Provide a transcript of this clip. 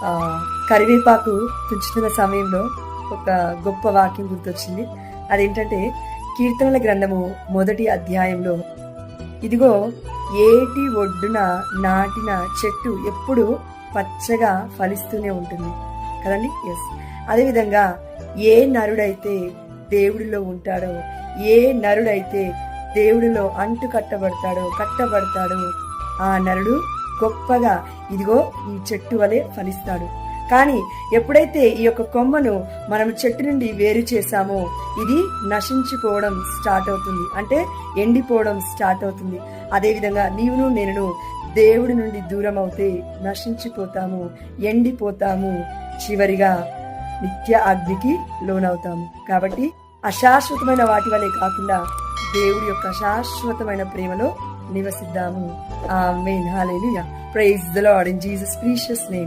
ఆ కరివేపాకు తుంచుతున్న సమయంలో ఒక గొప్ప వాక్యం గుర్తొచ్చింది. అదేంటంటే కీర్తనల గ్రంథము 1వ అధ్యాయంలో, ఇదిగో ఏటి ఒడ్డున నాటిన చెట్టు ఎప్పుడు పచ్చగా ఫలిస్తూనే ఉంటుంది కదండి. ఎస్, అదేవిధంగా ఏ నరుడైతే దేవుడిలో ఉంటాడో, ఏ నరుడైతే దేవుడిలో అంటు కట్టబడతాడో ఆ నరుడు గొప్పగా ఇదిగో ఈ చెట్టు వలె ఫలిస్తాడు. కానీ ఎప్పుడైతే ఈ యొక్క కొమ్మను మనం చెట్టు నుండి వేరు చేశామో ఇది నశించిపోవడం స్టార్ట్ అవుతుంది, అంటే ఎండిపోవడం స్టార్ట్ అవుతుంది. అదేవిధంగా నీవును నేను దేవుడి నుండి దూరం అవుతే నశించిపోతాము, ఎండిపోతాము, చివరిగా నిత్య అగ్నికి లోనవుతాము. కాబట్టి అశాశ్వతమైన వాటి వలె కాకుండా దేవుడి యొక్క శాశ్వతమైన ప్రేమలో నివసిద్దాము. Amen. Hallelujah. Praise the lord in Jesus precious name.